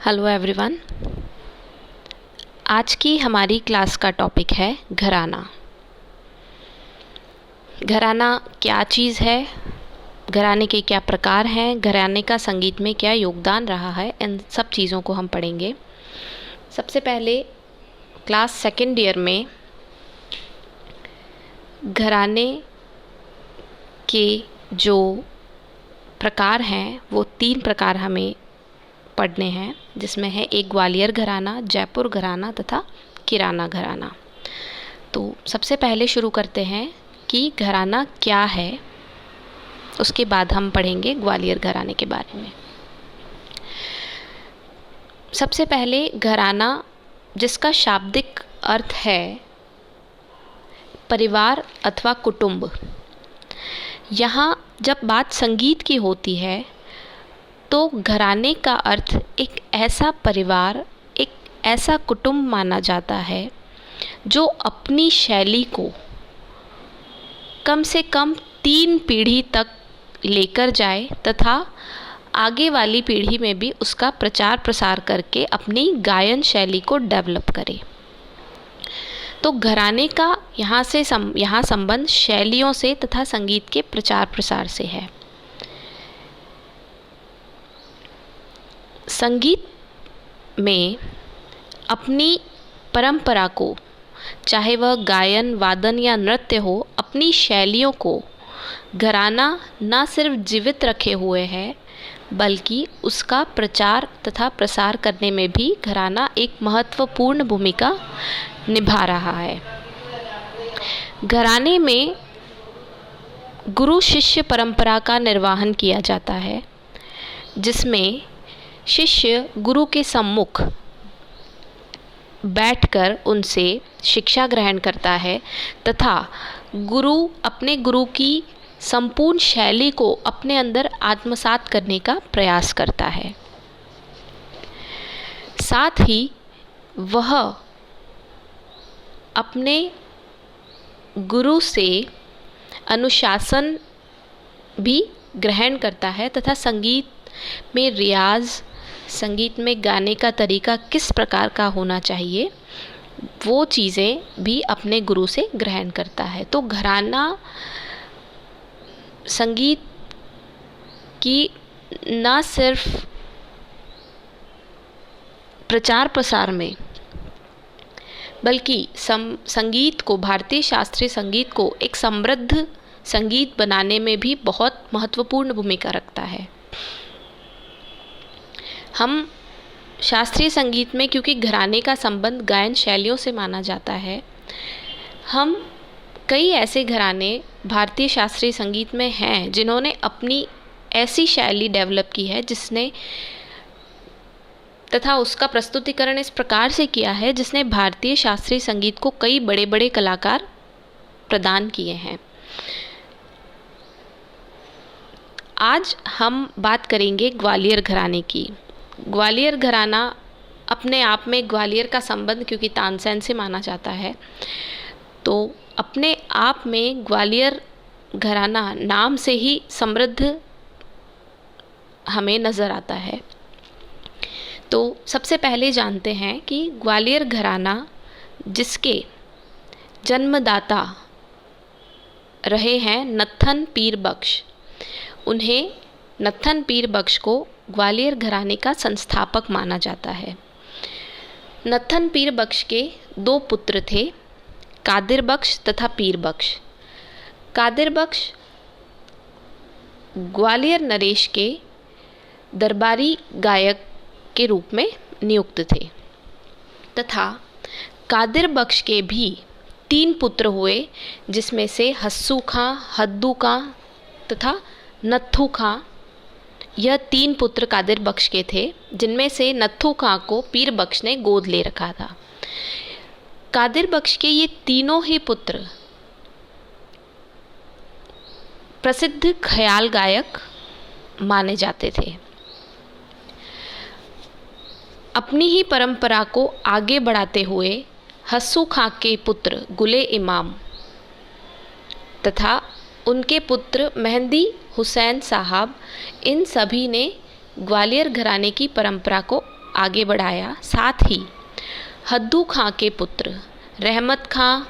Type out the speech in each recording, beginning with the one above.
Hello everyone. आज की हमारी क्लास का टॉपिक है घराना। घराना क्या चीज़ है, घराने के क्या प्रकार हैं, घराने का संगीत में क्या योगदान रहा है, इन सब चीज़ों को हम पढ़ेंगे। सबसे पहले क्लास सेकेंड ईयर में घराने के जो प्रकार हैं वो 3 प्रकार हमें पढ़ने हैं, जिसमें है एक ग्वालियर घराना, जयपुर घराना तथा किराना घराना। तो सबसे पहले शुरू करते हैं कि घराना क्या है, उसके बाद हम पढ़ेंगे ग्वालियर घराने के बारे में। सबसे पहले घराना, जिसका शाब्दिक अर्थ है परिवार अथवा कुटुंब। यहाँ जब बात संगीत की होती है तो घराने का अर्थ एक ऐसा परिवार, एक ऐसा कुटुंब माना जाता है जो अपनी शैली को कम से कम 3 पीढ़ी तक लेकर जाए तथा आगे वाली पीढ़ी में भी उसका प्रचार प्रसार करके अपनी गायन शैली को डेवलप करे। तो घराने का यहाँ संबंध शैलियों से तथा संगीत के प्रचार प्रसार से है। संगीत में अपनी परंपरा को, चाहे वह गायन, वादन या नृत्य हो, अपनी शैलियों को घराना न सिर्फ जीवित रखे हुए है बल्कि उसका प्रचार तथा प्रसार करने में भी घराना एक महत्वपूर्ण भूमिका निभा रहा है। घराने में गुरु शिष्य परंपरा का निर्वहन किया जाता है, जिसमें शिष्य गुरु के सम्मुख बैठकर उनसे शिक्षा ग्रहण करता है तथा अपने गुरु की संपूर्ण शैली को अपने अंदर आत्मसात करने का प्रयास करता है। साथ ही वह अपने गुरु से अनुशासन भी ग्रहण करता है तथा संगीत में रियाज, संगीत में गाने का तरीका किस प्रकार का होना चाहिए, वो चीज़ें भी अपने गुरु से ग्रहण करता है। तो घराना संगीत की न सिर्फ प्रचार प्रसार में बल्कि संगीत को, भारतीय शास्त्रीय संगीत को एक समृद्ध संगीत बनाने में भी बहुत महत्वपूर्ण भूमिका रखता है। हम शास्त्रीय संगीत में, क्योंकि घराने का संबंध गायन शैलियों से माना जाता है, हम कई ऐसे घराने भारतीय शास्त्रीय संगीत में हैं जिन्होंने अपनी ऐसी शैली डेवलप की है जिसने तथा उसका प्रस्तुतिकरण इस प्रकार से किया है जिसने भारतीय शास्त्रीय संगीत को कई बड़े बड़े कलाकार प्रदान किए हैं। आज हम बात करेंगे ग्वालियर घराने की। ग्वालियर घराना अपने आप में, ग्वालियर का संबंध क्योंकि तानसेन से माना जाता है, तो अपने आप में ग्वालियर घराना नाम से ही समृद्ध हमें नज़र आता है। तो सबसे पहले जानते हैं कि ग्वालियर घराना, जिसके जन्मदाता रहे हैं नत्थन पीर बख्श, उन्हें, नत्थन पीर बख्श को ग्वालियर घराने का संस्थापक माना जाता है। नत्थन पीर बख्श के 2 पुत्र थे, कादिर बख्श तथा पीर बख्श। कादिर बख्श ग्वालियर नरेश के दरबारी गायक के रूप में नियुक्त थे तथा कादिर बख्श के भी 3 पुत्र हुए, जिसमें से हस्सू खां, हद्दू खां तथा नत्थू खां। यह 3 पुत्र कादिर बख्श के थे, जिनमें से नत्थू खां को पीर बख्श ने गोद ले रखा था। कादिर बख्श के ये तीनों ही पुत्र प्रसिद्ध ख्याल गायक माने जाते थे। अपनी ही परंपरा को आगे बढ़ाते हुए हस्सू खां के पुत्र गुले इमाम तथा उनके पुत्र मेहंदी हुसैन साहब, इन सभी ने ग्वालियर घराने की परंपरा को आगे बढ़ाया। साथ ही हद्दू खां के पुत्र रहमत खां,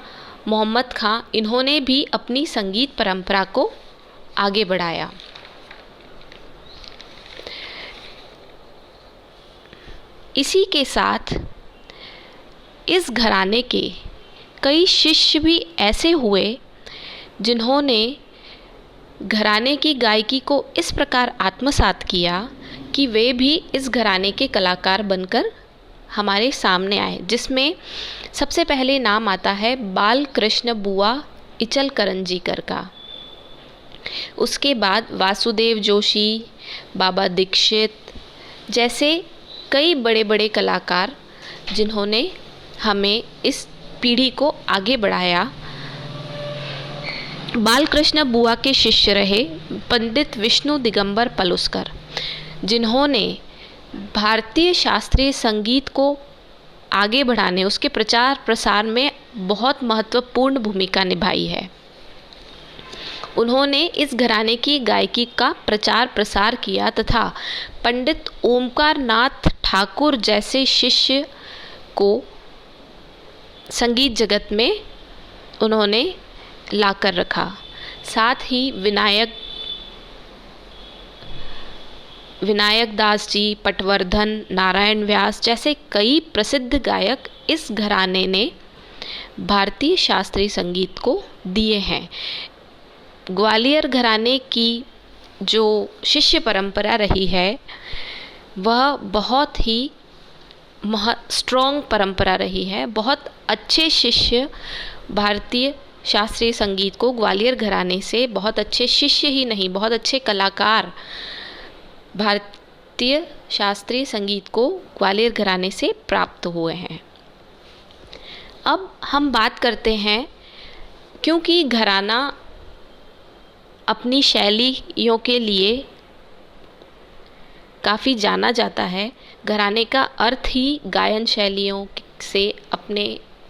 मोहम्मद खां, इन्होंने भी अपनी संगीत परंपरा को आगे बढ़ाया। इसी के साथ इस घराने के कई शिष्य भी ऐसे हुए जिन्होंने घराने की गायकी को इस प्रकार आत्मसात किया कि वे भी इस घराने के कलाकार बनकर हमारे सामने आए, जिसमें सबसे पहले नाम आता है बाल कृष्ण बुआ इचलकरंजीकर का। उसके बाद वासुदेव जोशी, बाबा दीक्षित जैसे कई बड़े बड़े कलाकार जिन्होंने हमें इस पीढ़ी को आगे बढ़ाया। बालकृष्ण बुआ के शिष्य रहे पंडित विष्णु दिगंबर पलुस्कर, जिन्होंने भारतीय शास्त्रीय संगीत को आगे बढ़ाने, उसके प्रचार प्रसार में बहुत महत्वपूर्ण भूमिका निभाई है। उन्होंने इस घराने की गायकी का प्रचार प्रसार किया तथा पंडित ओमकार नाथ ठाकुर जैसे शिष्य को संगीत जगत में उन्होंने लाकर रखा। साथ ही विनायक दास जी, पटवर्धन, नारायण व्यास जैसे कई प्रसिद्ध गायक इस घराने ने भारतीय शास्त्रीय संगीत को दिए हैं। ग्वालियर घराने की जो शिष्य परंपरा रही है वह बहुत ही स्ट्रॉन्ग परंपरा रही है। बहुत अच्छे शिष्य भारतीय शास्त्रीय संगीत को ग्वालियर घराने से, बहुत अच्छे शिष्य ही नहीं, बहुत अच्छे कलाकार भारतीय शास्त्रीय संगीत को ग्वालियर घराने से प्राप्त हुए हैं। अब हम बात करते हैं, क्योंकि घराना अपनी शैलियों के लिए काफ़ी जाना जाता है। घराने का अर्थ ही गायन शैलियों से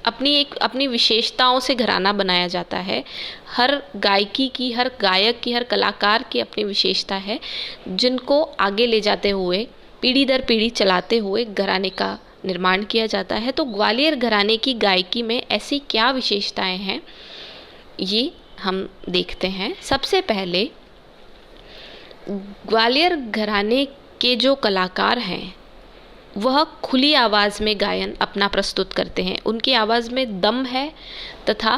अपनी विशेषताओं से घराना बनाया जाता है। हर गायकी की, हर गायक की, हर कलाकार की अपनी विशेषता है, जिनको आगे ले जाते हुए, पीढ़ी दर पीढ़ी चलाते हुए घराने का निर्माण किया जाता है। तो ग्वालियर घराने की गायकी में ऐसी क्या विशेषताएं हैं, ये हम देखते हैं। सबसे पहले ग्वालियर घराने के जो कलाकार हैं वह खुली आवाज़ में गायन अपना प्रस्तुत करते हैं। उनकी आवाज़ में दम है तथा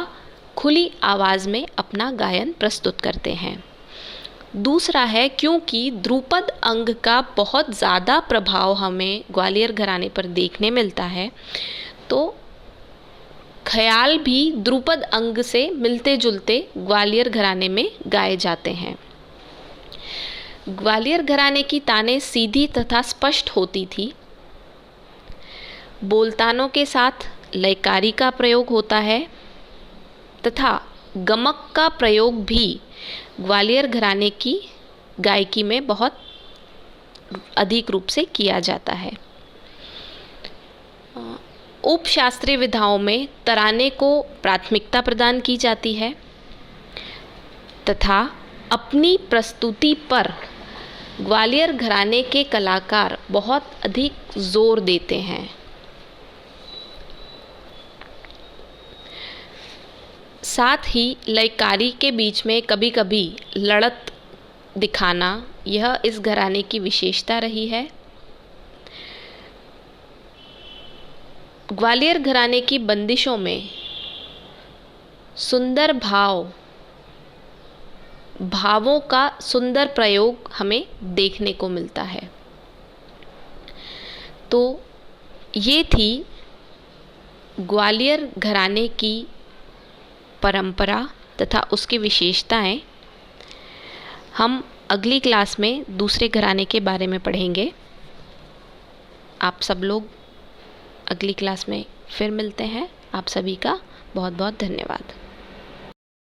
खुली आवाज़ में अपना गायन प्रस्तुत करते हैं। दूसरा है, क्योंकि ध्रुपद अंग का बहुत ज़्यादा प्रभाव हमें ग्वालियर घराने पर देखने मिलता है, तो ख्याल भी ध्रुपद अंग से मिलते जुलते ग्वालियर घराने में गाए जाते हैं। ग्वालियर घराने की तानें सीधी तथा स्पष्ट होती थी। बोलतानों के साथ लयकारी का प्रयोग होता है तथा गमक का प्रयोग भी ग्वालियर घराने की गायकी में बहुत अधिक रूप से किया जाता है। उपशास्त्रीय विधाओं में तराने को प्राथमिकता प्रदान की जाती है तथा अपनी प्रस्तुति पर ग्वालियर घराने के कलाकार बहुत अधिक जोर देते हैं। साथ ही लयकारी के बीच में कभी कभी लड़त दिखाना, यह इस घराने की विशेषता रही है। ग्वालियर घराने की बंदिशों में सुंदर भावों का सुंदर प्रयोग हमें देखने को मिलता है। तो ये थी ग्वालियर घराने की परंपरा तथा उसकी विशेषताएं। हम अगली क्लास में दूसरे घराने के बारे में पढ़ेंगे। आप सब लोग अगली क्लास में फिर मिलते हैं। आप सभी का बहुत बहुत धन्यवाद।